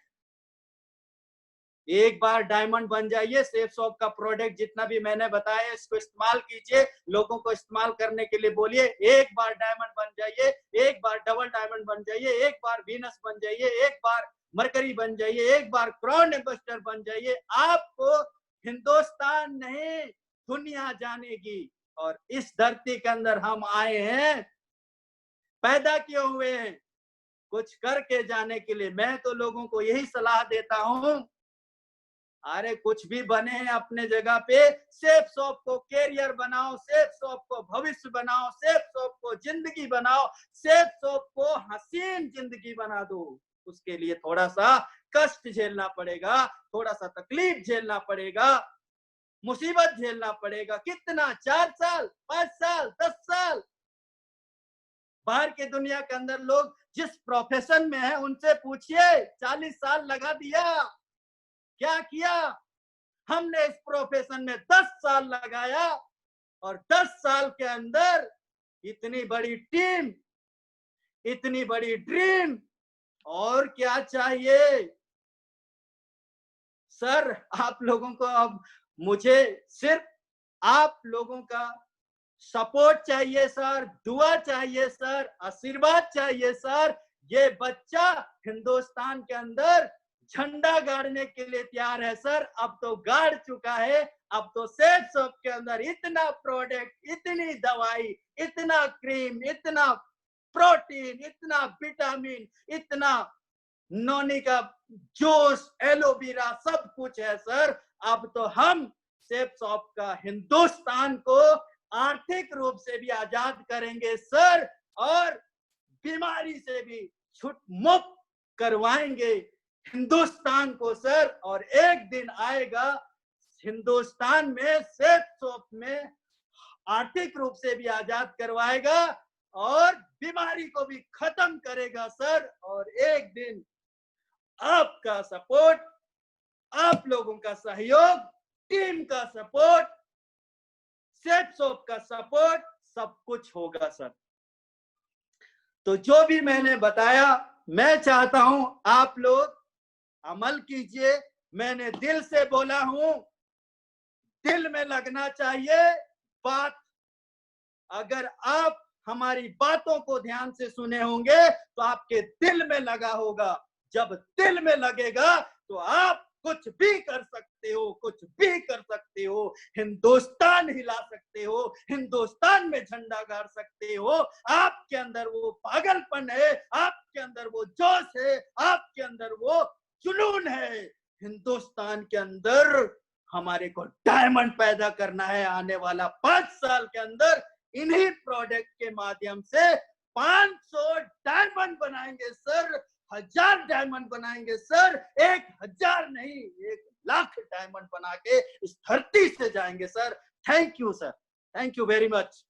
एक बार डायमंड बन जाइए। सेफ शॉप का प्रोडक्ट जितना भी मैंने बताया इसको इस्तेमाल कीजिए, लोगों को इस्तेमाल करने के लिए बोलिए। एक बार डायमंड बन जाइए, एक बार डबल डायमंड बन जाइए, एक बार वीनस बन जाइए, एक बार मरकरी बन जाइए, एक बार क्राउन एम्बेसडर बन जाइए। आपको हिंदुस्तान नहीं दुनिया जानेगी। और इस धरती के अंदर हम आए हैं, पैदा क्यों हुए हैं? कुछ करके जाने के लिए। मैं तो लोगों को यही सलाह देता हूं, अरे कुछ भी बने हैं अपने जगह पे, सेफ शॉप को कैरियर बनाओ, सेफ शॉप को भविष्य बनाओ, सेफ शॉप को जिंदगी बनाओ, सेफ शॉप को हसीन जिंदगी बना दो। उसके लिए थोड़ा सा कष्ट झेलना पड़ेगा, थोड़ा सा तकलीफ झेलना पड़ेगा, मुसीबत झेलना पड़ेगा। कितना? 4 साल, 5 साल, 10 साल? बाहर की दुनिया के अंदर लोग जिस प्रोफेशन में है उनसे पूछिए, 40 साल लगा दिया, क्या किया? हमने इस प्रोफेशन में 10 साल लगाया और 10 साल के अंदर इतनी बड़ी टीम, इतनी बड़ी ड्रीम, और क्या चाहिए? सर आप लोगों को अब मुझे सिर्फ आप लोगों का सपोर्ट चाहिए सर, दुआ चाहिए सर, आशीर्वाद चाहिए सर। ये बच्चा हिंदुस्तान के अंदर झंडा गाड़ने के लिए तैयार है सर। अब तो गाड़ चुका है। अब तो सेफ शॉप के अंदर इतना प्रोडक्ट, इतनी दवाई, इतना क्रीम, इतना प्रोटीन, इतना विटामिन, इतना नोनी का जूस, एलोवेरा, सब कुछ है सर। अब तो हम सेफ शॉप का हिंदुस्तान को आर्थिक रूप से भी आजाद करेंगे सर, और बीमारी से भी छूट मुक्त करवाएंगे हिंदुस्तान को सर। और एक दिन आएगा हिंदुस्तान में सेफ शॉप में आर्थिक रूप से भी आजाद करवाएगा और बीमारी को भी खत्म करेगा सर। और एक दिन आपका सपोर्ट, आप लोगों का सहयोग, टीम का सपोर्ट, सेफ शॉप का सपोर्ट, सब कुछ होगा सर। तो जो भी मैंने बताया, मैं चाहता हूं आप लोग अमल कीजिए। मैंने दिल से बोला हूं, दिल में लगना चाहिए बात। अगर आप हमारी बातों को ध्यान से सुने होंगे तो आपके दिल में लगा होगा। जब दिल में लगेगा तो आप कुछ भी कर सकते हो, कुछ भी कर सकते हो। हिंदुस्तान हिला सकते हो, हिंदुस्तान में झंडा गाड़ सकते हो। आपके अंदर वो पागलपन है, आपके अंदर वो जोश है, आपके अंदर वो जुनून है। हिंदुस्तान के अंदर हमारे को डायमंड पैदा करना है। आने वाला 5 साल के अंदर इन्हीं प्रोडक्ट के माध्यम से 500 डायमंड बनाएंगे सर, 1000 डायमंड बनाएंगे सर, 1000 नहीं 1,00,000 डायमंड बना के इस धरती से जाएंगे sir. Thank you sir, thank you very much.